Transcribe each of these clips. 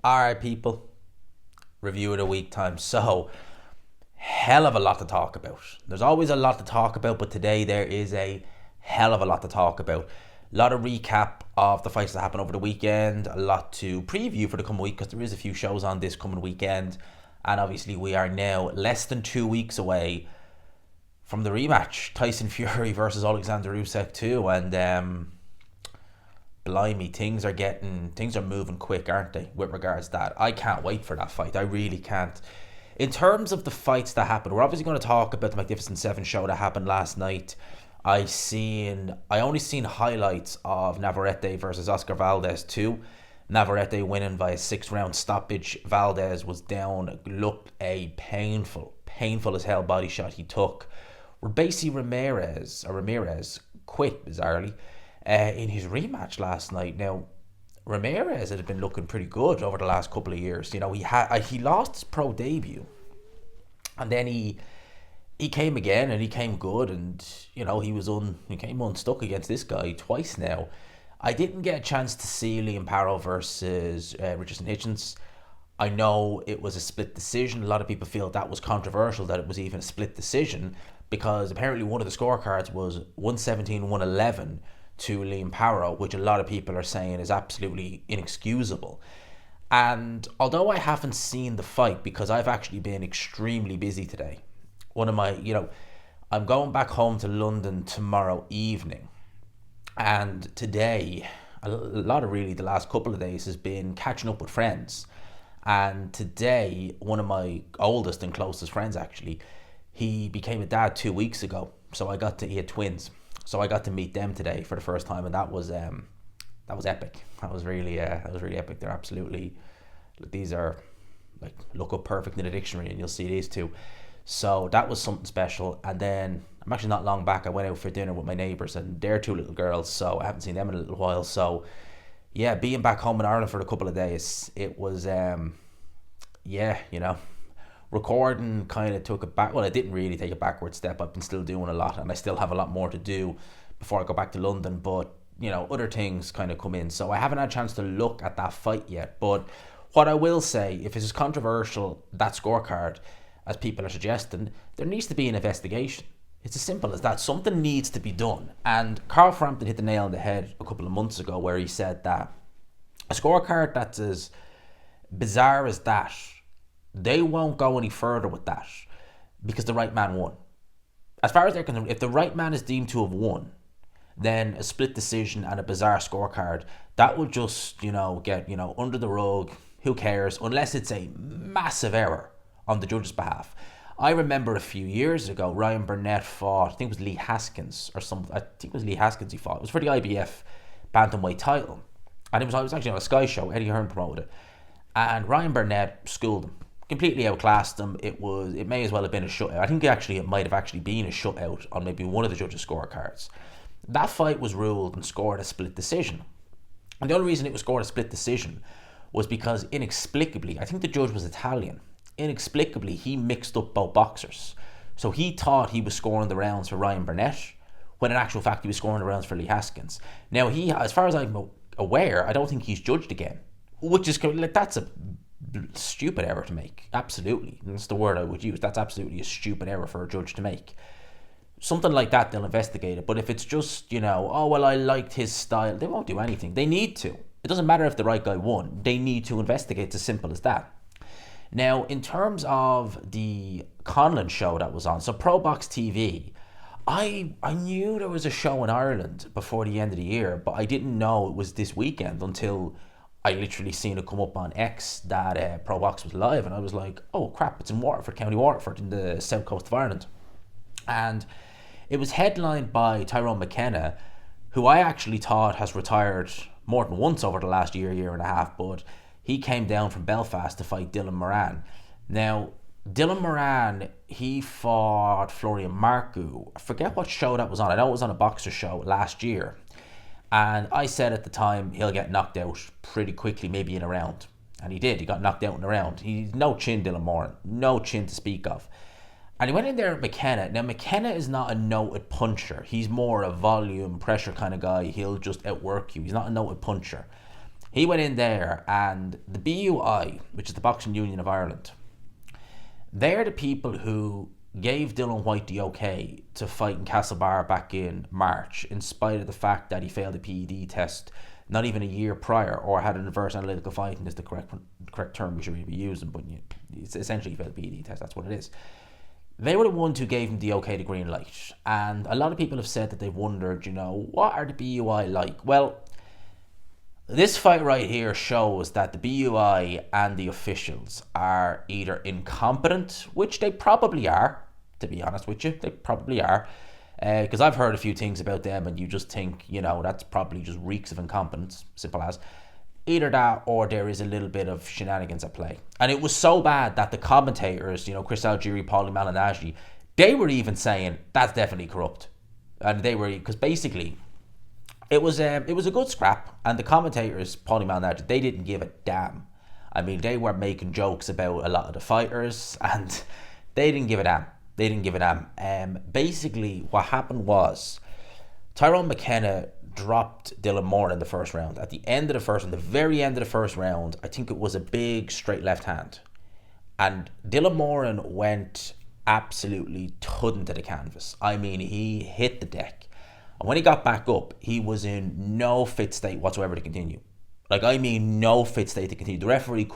Alright, people. Review of the week time. So, hell of a lot to talk about. There's always a lot to talk about, but today there is a hell of a lot to talk about. A lot of recap of the fights that happened over the weekend, a lot to preview for the coming week because there is a few shows on this coming weekend. And obviously, we are now less than 2 weeks away from the rematch Tyson Fury versus Alexander Usyk 2. And blimey, things are moving quick, aren't they, with regards to that. I can't wait for that fight. I really can't. In terms of the fights that happened, we're obviously going to talk about the Magnificent Seven show that happened last night. I only seen highlights of Navarrete versus Oscar Valdez 2. Navarrete winning by a 6 round stoppage. Valdez was down, looked a painful as hell body shot he took. Basically Ramirez quit bizarrely in his rematch last night. Now, Ramirez had been looking pretty good over the last couple of years. You know, he lost his pro debut, and then he came again and he came good, and you know he came unstuck against this guy twice now. I didn't get a chance to see Liam Parrow versus Richardson Hitchens. I know it was a split decision. A lot of people feel that was controversial that it was even a split decision because apparently one of the scorecards was 117-111 to Liam Parrow, which a lot of people are saying is absolutely inexcusable. And although I haven't seen the fight because I've actually been extremely busy today, I'm going back home to London tomorrow evening. And today, a lot of really the last couple of days has been catching up with friends. And today, one of my oldest and closest friends actually, he became a dad 2 weeks ago. So he had twins. So I got to meet them today for the first time, and that was epic. That was really epic. They're absolutely, these are like look up perfect in the dictionary, and you'll see these two. So that was something special. And then I'm actually not long back. I went out for dinner with my neighbours and their two little girls. So I haven't seen them in a little while. So yeah, being back home in Ireland for a couple of days, it was recording kind of took it back. Well, I didn't really take a backward step. I've been still doing a lot, and I still have a lot more to do before I go back to London. But you know, other things kind of come in, so I haven't had a chance to look at that fight yet. But what I will say, if it's as controversial that scorecard as people are suggesting, there needs to be an investigation. It's as simple as that. Something needs to be done. And Carl Frampton hit the nail on the head a couple of months ago, where he said that a scorecard that's as bizarre as that, they won't go any further with that because the right man won. As far as they're concerned, if the right man is deemed to have won, then a split decision and a bizarre scorecard, that will just, get, under the rug. Who cares? Unless it's a massive error on the judge's behalf. I remember a few years ago, Ryan Burnett fought, I think it was Lee Haskins or something. I think it was Lee Haskins he fought. It was for the IBF bantamweight title. And it was actually on a Sky show. Eddie Hearn promoted it. And Ryan Burnett schooled him. Completely outclassed him. It may as well have been a shutout. I think it might have actually been a shutout on maybe one of the judges' scorecards. That fight was ruled and scored a split decision. And the only reason it was scored a split decision was because inexplicably, I think the judge was Italian. Inexplicably, he mixed up both boxers. So he thought he was scoring the rounds for Ryan Burnett, when in actual fact he was scoring the rounds for Lee Haskins. Now, as far as I'm aware, I don't think he's judged again, which is that's a stupid error to make. Absolutely, that's the word I would use. That's absolutely a stupid error for a judge to make. Something like that, they'll investigate it. But if it's just, I liked his style, they won't do anything. They need to. It doesn't matter if the right guy won. They need to investigate. It's as simple as that. Now, in terms of the Conlan show that was on, so Pro Box TV, I knew there was a show in Ireland before the end of the year, but I didn't know it was this weekend until I literally seen it come up on X that Pro Box was live, and I was like, oh crap, it's in Waterford, County Waterford, in the south coast of Ireland. And it was headlined by Tyrone McKenna, who I actually thought has retired more than once over the last year and a half, but he came down from Belfast to fight Dylan Moran. Now, Dylan Moran, he fought Florian Marcoux. I forget what show that was on. I know it was on a boxer show last year. And I said at the time, he'll get knocked out pretty quickly, maybe in a round. And he did. He got knocked out in a round. He's no chin, Dylan Moran. No chin to speak of. And he went in there at McKenna. Now, McKenna is not a noted puncher. He's more a volume, pressure kind of guy. He'll just outwork you. He's not a noted puncher. He went in there, and the BUI, which is the Boxing Union of Ireland, they're the people who gave Dylan White the okay to fight in Castlebar back in March, in spite of the fact that he failed a PED test not even a year prior, or had an adverse analytical finding is the correct term we should really be using, but it's essentially failed a PED test, that's what it is. They were the ones who gave him the okay, the green light. And a lot of people have said that they've wondered, what are the BUI like? Well, this fight right here shows that the BUI and the officials are either incompetent, which they probably are, to be honest with you. They probably are. Because I've heard a few things about them and you just think, that's probably just reeks of incompetence, simple as. Either that or there is a little bit of shenanigans at play. And it was so bad that the commentators, Chris Algieri, Paulie Malignaggi, they were even saying that's definitely corrupt. And they were, because basically it was a good scrap, and the commentators, Paulie Malignaggi, they didn't give a damn. I mean, they were making jokes about a lot of the fighters, and they didn't give a damn. Basically, what happened was Tyrone McKenna dropped Dylan Moore in the first round. At the end of the first round, the very end of the first round, I think it was a big straight left hand. And Dylan Moore went absolutely tudding to the canvas. I mean, he hit the deck. And when he got back up, he was in no fit state whatsoever to continue. No fit state to continue. The referee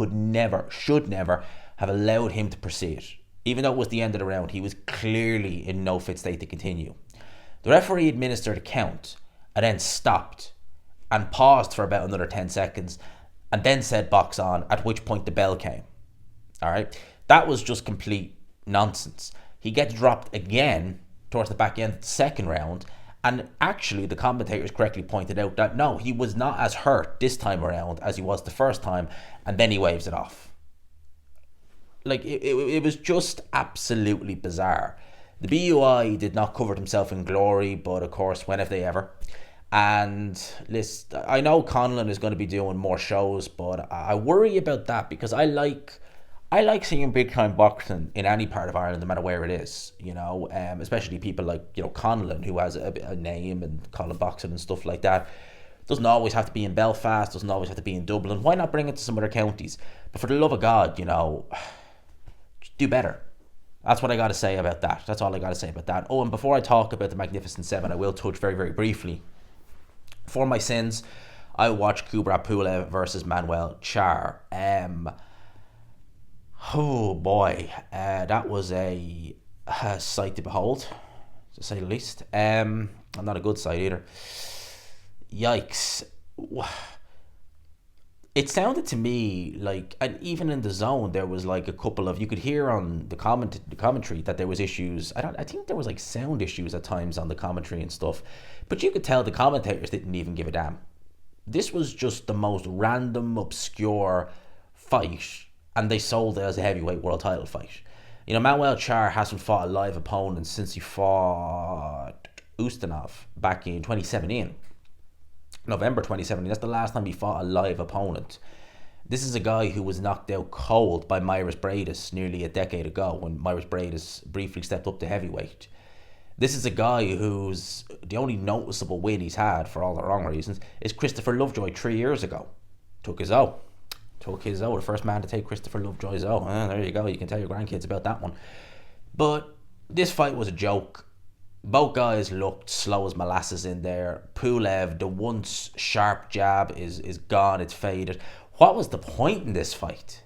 should never have allowed him to proceed. Even though it was the end of the round, he was clearly in no fit state to continue. The referee administered a count and then stopped and paused for about another 10 seconds and then said box on, at which point the bell came. All right? That was just complete nonsense. He gets dropped again towards the back end of the second round, and actually the commentators correctly pointed out that no, he was not as hurt this time around as he was the first time, and then he waves it off. It was just absolutely bizarre. The BUI did not cover himself in glory, but of course, when have they ever? And listen, I know Conlan is going to be doing more shows, but I worry about that because I like seeing big time boxing in any part of Ireland, no matter where it is. Especially people like Conlan, who has a name, and Conlan boxing and stuff like that. Doesn't always have to be in Belfast. Doesn't always have to be in Dublin. Why not bring it to some other counties? But for the love of God, do better. That's what I got to say about that. That's all I got to say about that. Oh, and before I talk about the Magnificent Seven, I will touch very, very briefly. For my sins, I watched Kubrat Pulev versus Manuel Charr. Oh boy, that was a sight to behold, to say the least. Not a good sight either. Yikes. It sounded to me like, and even in the zone, there was like a couple of, you could hear on the commentary that there was issues. I think there was like sound issues at times on the commentary and stuff, but you could tell the commentators didn't even give a damn. This was just the most random, obscure fight, and they sold it as a heavyweight world title fight. Manuel Charr hasn't fought a live opponent since he fought Ustinov back in 2017. November 2017, that's the last time he fought a live opponent. This is a guy who was knocked out cold by Myris Bradis nearly a decade ago, when Myris Bradis briefly stepped up to heavyweight. This is a guy who's, the only noticeable win he's had, for all the wrong reasons, is Christopher Lovejoy 3 years ago. Took his O, the first man to take Christopher Lovejoy's O. There you go, you can tell your grandkids about that one. But this fight was a joke. Both guys looked slow as molasses in there. Pulev, the once sharp jab is gone, it's faded. What was the point in this fight?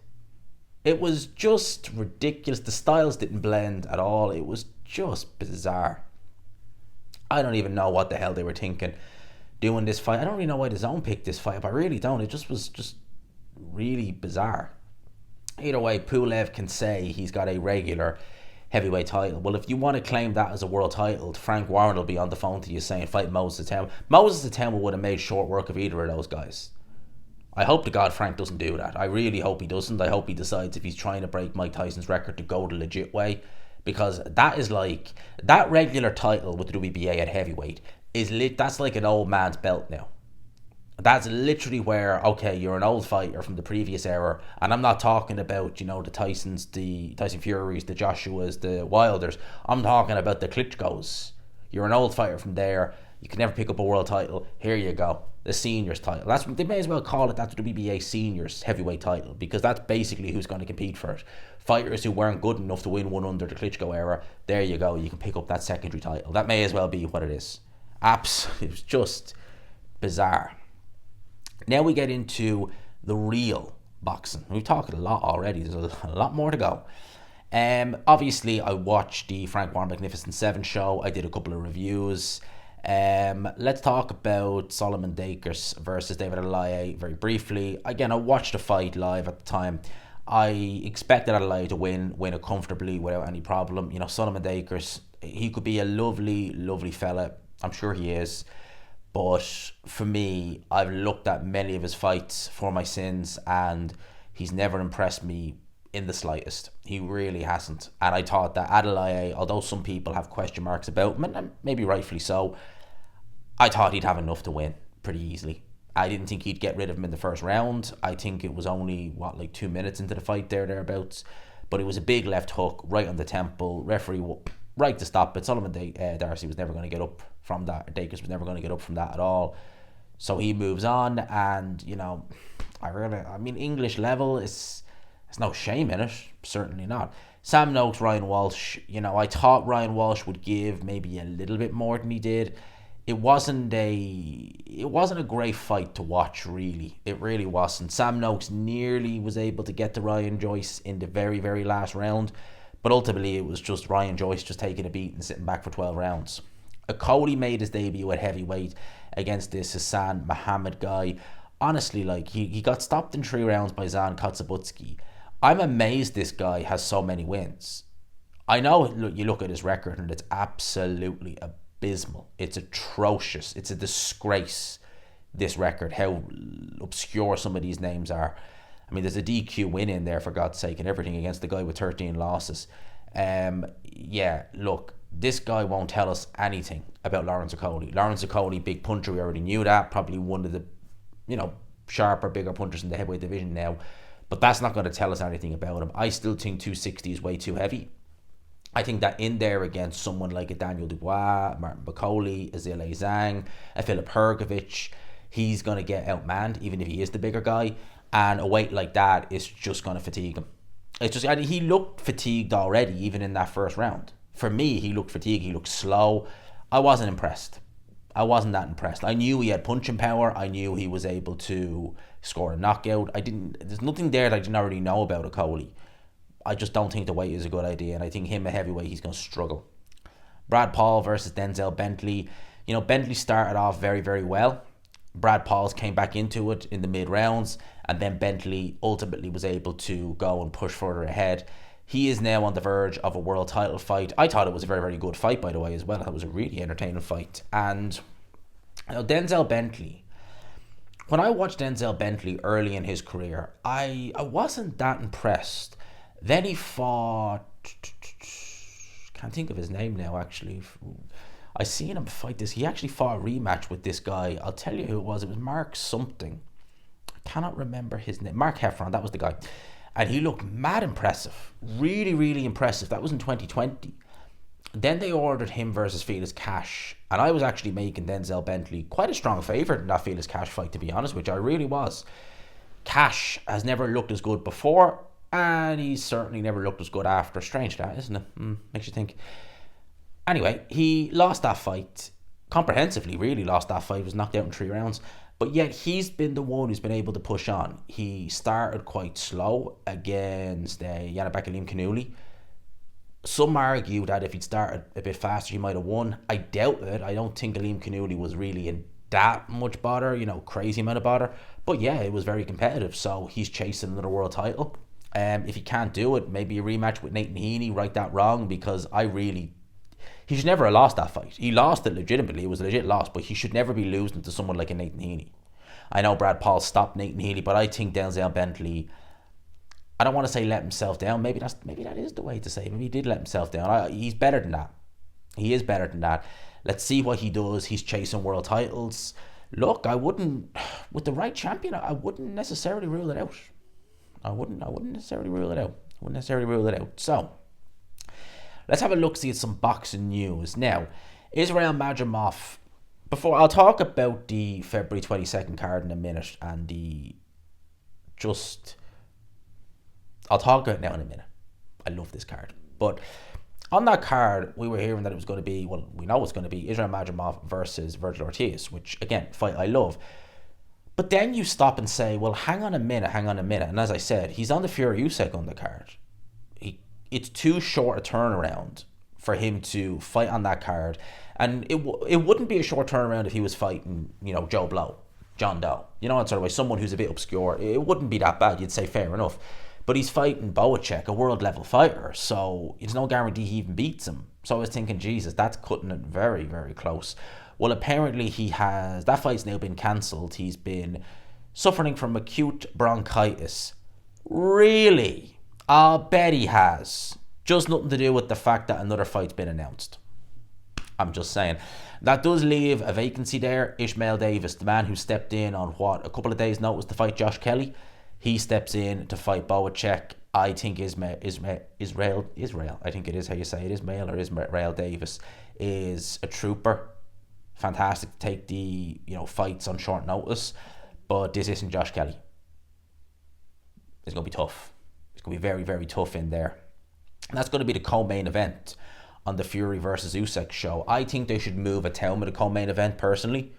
It was just ridiculous. The styles didn't blend at all. It was just bizarre. I don't even know what the hell they were thinking doing this fight. I don't really know why DAZN picked this fight, but I really don't. It just was just really bizarre. Either way, Pulev can say he's got a regular heavyweight title. Well, if you want to claim that as a world title, Frank Warren will be on the phone to you saying fight Moses Atema. Moses Atema would have made short work of either of those guys. I hope to God Frank doesn't do that. I really hope he doesn't. I hope he decides if he's trying to break Mike Tyson's record to go the legit way, because that is like, that regular title with the WBA at heavyweight is that's like an old man's belt now. That's literally where, okay, you're an old fighter from the previous era, and I'm not talking about, the Tysons, the Tyson Furies, the Joshuas, the Wilders. I'm talking about the Klitschko's. You're an old fighter from there. You can never pick up a world title. Here you go, the seniors title. That's they may as well call it that, the WBA seniors heavyweight title, because that's basically who's going to compete for it. Fighters who weren't good enough to win one under the Klitschko era, there you go, you can pick up that secondary title. That may as well be what it is. It was just bizarre. Now we get into the real boxing. We've talked a lot already. There's a lot more to go. Obviously, I watched the Frank Warren Magnificent 7 show. I did a couple of reviews. Let's talk about Solomon Dakers versus David Alaye very briefly. Again, I watched the fight live at the time. I expected Alaye to win it comfortably without any problem. You know, Solomon Dakers, he could be a lovely, lovely fella. I'm sure he is. But for me, I've looked at many of his fights for my sins, and he's never impressed me in the slightest. He really hasn't. And I thought that Alaye, although some people have question marks about him, and maybe rightfully so, I thought he'd have enough to win pretty easily. I didn't think he'd get rid of him in the first round. I think it was only, 2 minutes into the fight thereabouts. But it was a big left hook right on the temple. Referee right to stop it. Solomon Darcy was never going to get up from that. Dakers was never going to get up from that at all. So he moves on, and, you know, English level is... There's no shame in it, certainly not. Sam Noakes, Ryan Walsh, you know, I thought Ryan Walsh would give maybe a little bit more than he did. It wasn't a great fight to watch, really. It really wasn't. Sam Noakes nearly was able to get to Ryan Joyce in the very, very last round, but ultimately it was just Ryan Joyce just taking a beat and sitting back for 12 rounds. Okolie made his debut at heavyweight against this Hassan Mohammed guy. Honestly, he got stopped in 3 rounds by Zan Kotsabutsky. I'm amazed this guy has so many wins. I know you look at his record and it's absolutely abysmal. It's atrocious. It's a disgrace, this record, how obscure some of these names are. I mean, there's a DQ win in there, for God's sake, and everything against the guy with 13 losses. Look, this guy won't tell us anything about Lawrence Okolie. Lawrence Okolie, big puncher, we already knew that. Probably one of the, sharper, bigger punchers in the heavyweight division now. But that's not going to tell us anything about him. I still think 260 is way too heavy. I think that in there against someone like a Daniel Dubois, Martin Bakole, Azile Zhang, a Filip Hrgovic, he's going to get outmanned, even if he is the bigger guy. And a weight like that is just going to fatigue him. He looked fatigued already, even in that first round. For me, he looked fatigued. He looked slow. I wasn't impressed. I wasn't that impressed. I knew he had punching power. I knew he was able to score a knockout. There's nothing there that I didn't already know about Okolie. I just don't think the weight is a good idea, and I think him a heavyweight, he's going to struggle. Brad Paul versus Denzel Bentley. Bentley started off very, very well. Brad Pauls came back into it in the mid-rounds, and then Bentley ultimately was able to go and push further ahead. He is now on the verge of a world title fight. I thought it was a very, very good fight, by the way, as well. It was a really entertaining fight. And Denzel Bentley, when I watched Denzel Bentley early in his career, I wasn't that impressed. Then he fought... can't think of his name now, actually. I seen him fight this. He actually fought a rematch with this guy. I'll tell you who it was. It was Mark something. I cannot remember his name. Mark Heffron, that was the guy. And he looked mad impressive. Really, really impressive. That was in 2020. Then they ordered him versus Felix Cash. And I was actually making Denzel Bentley quite a strong favourite in that Felix Cash fight, to be honest, which I really was. Cash has never looked as good before, and he's certainly never looked as good after. Strange that, isn't it? Makes you think. Anyway, he lost that fight. Comprehensively, really lost that fight. He was knocked out in 3 rounds. But yet he's been the one who's been able to push on. He started quite slow against Yanibek Alim-Kanouli. Some argue that if he'd started a bit faster, he might have won. I doubt it. I don't think Alim-Kanouli was really in that much bother, crazy amount of bother. But yeah, it was very competitive. So he's chasing another world title. If he can't do it, maybe a rematch with Nathan Heaney, right that wrong, because he should never have lost that fight. He lost it legitimately. It was a legit loss, but he should never be losing to someone like a Nathan Heaney. I know Brad Paul stopped Nathan Heaney, but I think Denzel Bentley, I don't want to say let himself down. Maybe that is the way to say it. Maybe he did let himself down. He's better than that. He is better than that. Let's see what he does. He's chasing world titles. Look, with the right champion, I wouldn't necessarily rule it out. I wouldn't necessarily rule it out. So, let's have a look, see at some boxing news. Now, Israel Madrimov, before I'll talk about the February 22nd card in a minute, and just I'll talk about it now in a minute. I love this card. But on that card, we were hearing that it was going to be, well, we know it's going to be Israel Madrimov versus Virgil Ortiz, which, again, fight I love. But then you stop and say, well, hang on a minute. And as I said, he's on the Fury Usyk undercard. It's too short a turnaround for him to fight on that card. And it wouldn't be a short turnaround if he was fighting, Joe Blow, John Doe. Sort of way, someone who's a bit obscure. It wouldn't be that bad. You'd say fair enough. But he's fighting Boacek, a world level fighter. So there's no guarantee he even beats him. So I was thinking, Jesus, that's cutting it very, very close. Well, apparently that fight's now been cancelled. He's been suffering from acute bronchitis. Really? I'll bet he has. Just nothing to do with the fact that another fight's been announced. I'm just saying. That does leave a vacancy there. Ishmael Davis, the man who stepped in on a couple of days' notice to fight Josh Kelly. He steps in to fight Boacek. I think Israel, I think it is how you say it, Israel Davis is a trooper. Fantastic to take the fights on short notice, but this isn't Josh Kelly. It's going to be tough. It's going to be very, very tough in there. And that's going to be the co-main event on the Fury versus Usyk show. I think they should move Atelma to co-main event personally,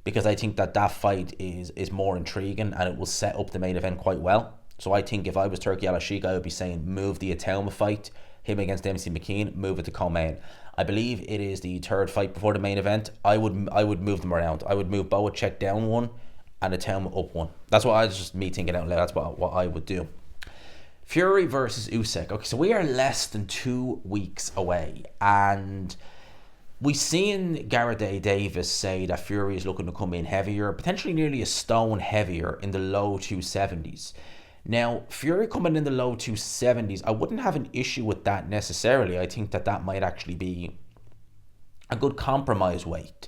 because I think that fight is more intriguing and it will set up the main event quite well. So I think if I was Turki Al-Ashik, I would be saying move the Atelma fight, him against MC McKean, move it to co-main. I believe it is the third fight before the main event. I would move them around. I would move Boacek down one and Atelma up one. That's what just me thinking out loud. That's what I would do. Fury versus Usyk. Okay, so we are less than 2 weeks away, and we've seen Gareth Davis say that Fury is looking to come in heavier, potentially nearly a stone heavier in the low 270s. Now, Fury coming in the low 270s, I wouldn't have an issue with that necessarily. I think that might actually be a good compromise weight.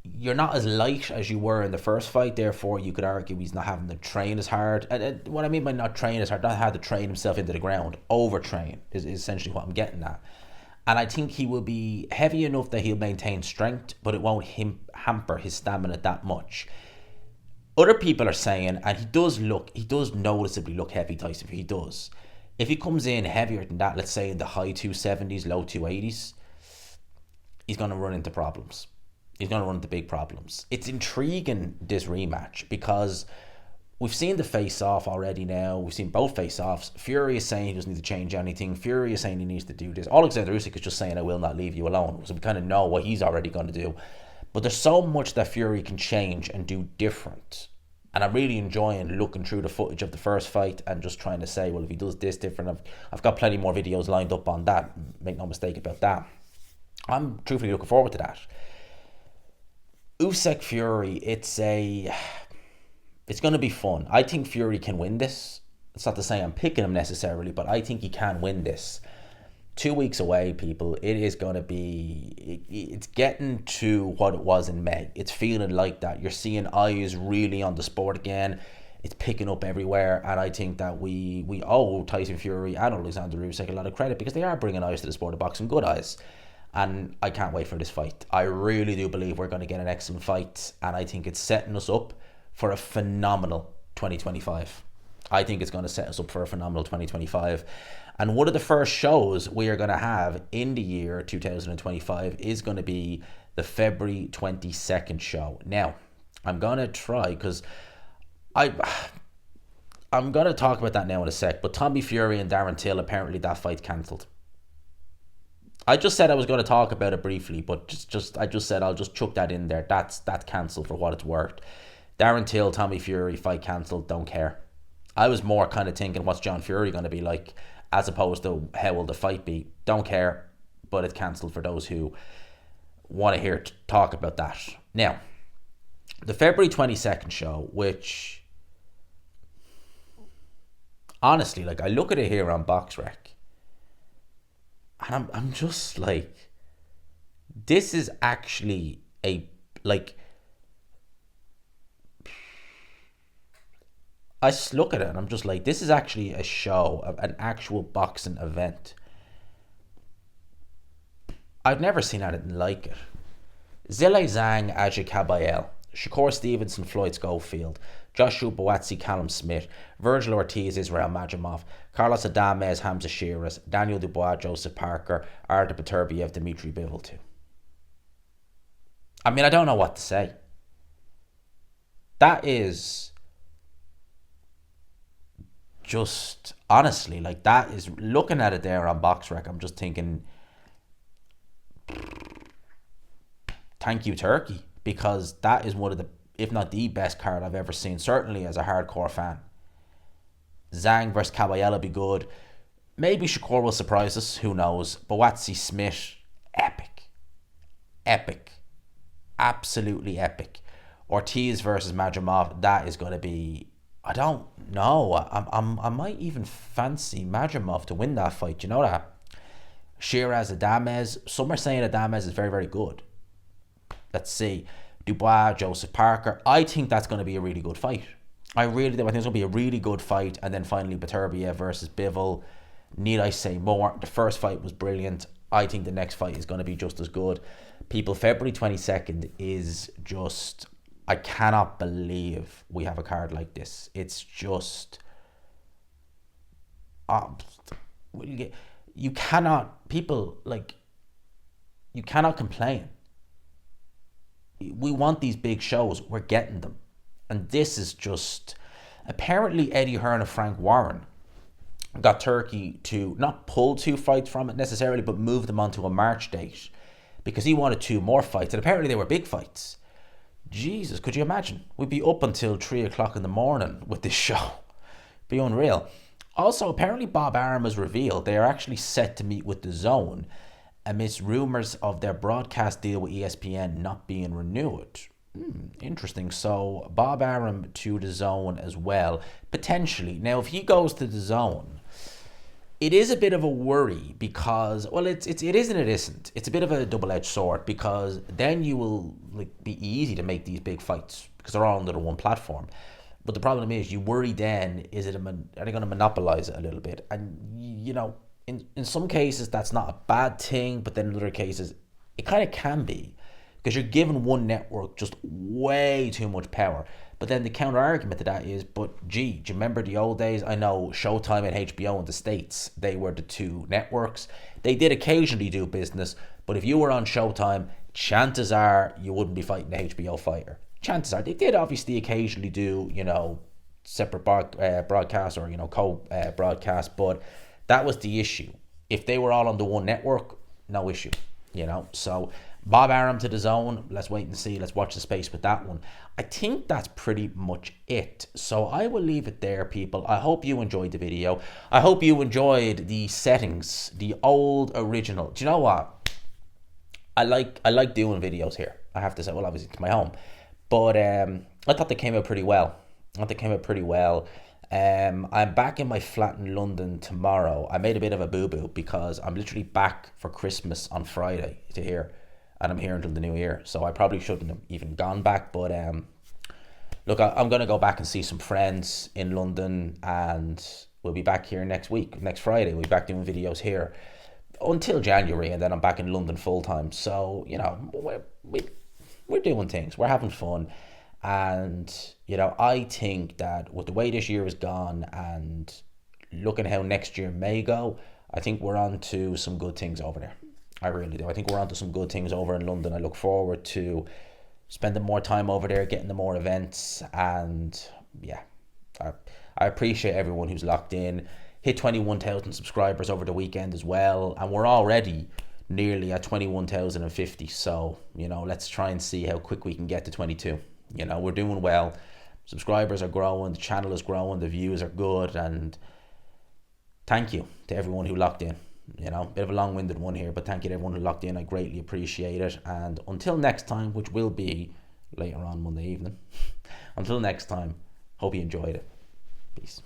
You're not as light as you were in the first fight, therefore you could argue he's not having to train as hard. And what I mean by not train as hard, not have to train himself into the ground, overtrain is essentially what I'm getting at. And I think he will be heavy enough that he'll maintain strength, but it won't hamper his stamina that much. Other people are saying, and he does noticeably look heavy, Tyson. He does. If he comes in heavier than that, let's say in the high 270s, low 280s, he's going to run into problems. He's going to run into big problems. It's intriguing, this rematch, because we've seen the face-off already now. We've seen both face-offs. Fury is saying he doesn't need to change anything. Fury is saying he needs to do this. Alexander Usyk is just saying, I will not leave you alone. So we kind of know what he's already going to do. But there's so much that Fury can change and do different. And I'm really enjoying looking through the footage of the first fight and just trying to say, well, if he does this different, I've got plenty more videos lined up on that. Make no mistake about that. I'm truthfully looking forward to that. Usyk Fury, it's going to be fun. I think Fury can win this. It's not to say I'm picking him necessarily, but I think he can win this. 2 weeks away, people. It is going to be... It's getting to what it was in May. It's feeling like that. You're seeing eyes really on the sport again. It's picking up everywhere, and I think that we owe Tyson Fury and Alexander Usyk a lot of credit, because they are bringing eyes to the sport of boxing, good eyes. And I can't wait for this fight. I really do believe we're going to get an excellent fight, and I think it's setting us up for a phenomenal 2025. I think it's going to set us up for a phenomenal 2025. And one of the first shows we are going to have in the year 2025 is going to be the February 22nd show. Now, I'm going to try, because I'm going to talk about that now in a sec, but Tommy Fury and Darren Till, apparently that fight's cancelled. I just said I was going to talk about it briefly, but I just said I'll just chuck that in there. That's cancelled for what it's worth. Darren Till, Tommy Fury, fight cancelled, don't care. I was more kind of thinking, what's John Fury going to be like, as opposed to how will the fight be. Don't care, but it's cancelled for those who want to hear talk about that. Now, the February 22nd show, which, honestly, like, I look at it here on BoxRec, and I'm just like, this is actually I just look at it and I'm just like, this is actually a show, an actual boxing event. I've never seen anything like it. Zile Zhang, Ajay Kabayel, Shakur Stevenson, Floyd Schofield, Joshua Boatsi, Callum Smith, Virgil Ortiz, Israel Majimov, Carlos Adames, Hamza Shearer, Daniel Dubois, Joseph Parker, Artur Beterbiev, Dmitry Bivol too. I mean, I don't know what to say. That is just, honestly, like, that is, looking at it there on BoxRec, I'm just thinking, thank you, Turkey, because that is one of the, if not the best card I've ever seen, certainly as a hardcore fan. Zhang versus Kabayel will be good. Maybe Shakur will surprise us, who knows. Boatsi Smith, epic. Epic. Absolutely epic. Ortiz versus Majimov, that is going to be, I don't know. I might even fancy Majimov to win that fight. You know that? Shiraz, Adames. Some are saying Adames is very, very good. Let's see. Dubois, Joseph Parker. I think that's going to be a really good fight. I really do. I think it's going to be a really good fight. And then finally, Beterbiev versus Bivol. Need I say more? The first fight was brilliant. I think the next fight is going to be just as good. People, February 22nd is just, I cannot believe we have a card like this. It's just, you cannot, people, like, you cannot complain. We want these big shows. We're getting them. And this is just, apparently Eddie Hearn and Frank Warren got Turkey to not pull 2 fights from it necessarily, but move them onto a March date because he wanted 2 more fights. And apparently they were big fights. Jesus, could you imagine? We'd be up until 3 o'clock in the morning with this show. Be unreal. Also, apparently Bob Arum has revealed they are actually set to meet with Dazn amidst rumours of their broadcast deal with ESPN not being renewed. Interesting. So Bob Arum to Dazn as well, potentially. Now, if he goes to Dazn, it is a bit of a worry because, well, it is and it isn't. It's a bit of a double-edged sword because then you will, like, be easy to make these big fights because they're all under the one platform. But the problem is, you worry then, are they going to monopolize it a little bit? And, you know, in some cases that's not a bad thing, but then in other cases it kind of can be, because you're giving one network just way too much power. But then the counter argument to that is, but gee, do you remember the old days? I know Showtime and HBO in the States, they were the 2 networks. They did occasionally do business, but if you were on Showtime, chances are you wouldn't be fighting the HBO fighter. Chances are. They did obviously occasionally do, you know, separate broadcast or, you know, co-broadcast, but that was the issue. If they were all on the one network, no issue, you know. So Bob Arum to Dazn, let's wait and see. Let's watch the space with that one. I think that's pretty much it. So I will leave it there, people. I hope you enjoyed the video. I hope you enjoyed the settings, the old original. Do you know what? I like doing videos here. I have to say, well, obviously it's my home, but I thought they came out pretty well. I'm back in my flat in London tomorrow. I made a bit of a boo-boo because I'm literally back for Christmas on Friday to here, and I'm here until the new year. So I probably shouldn't have even gone back. But look, I'm going to go back and see some friends in London, and we'll be back here next week. Next Friday, we'll be back doing videos here until January, and then I'm back in London full time. So, you know, we're doing things. We're having fun. And, you know, I think that with the way this year has gone and looking how next year may go, I think we're on to some good things over there. I really do. I think we're on to some good things over in London. I look forward to spending more time over there, getting the more events. And, yeah, I appreciate everyone who's locked in. Hit 21,000 subscribers over the weekend as well. And we're already nearly at 21,050. So, you know, let's try and see how quick we can get to 22. You know, we're doing well. Subscribers are growing, the channel is growing, the views are good, and thank you to everyone who locked in. You know, bit of a long-winded one here, but thank you to everyone who locked in. I greatly appreciate it. And until next time, which will be later on Monday evening, until next time, hope you enjoyed it. Peace.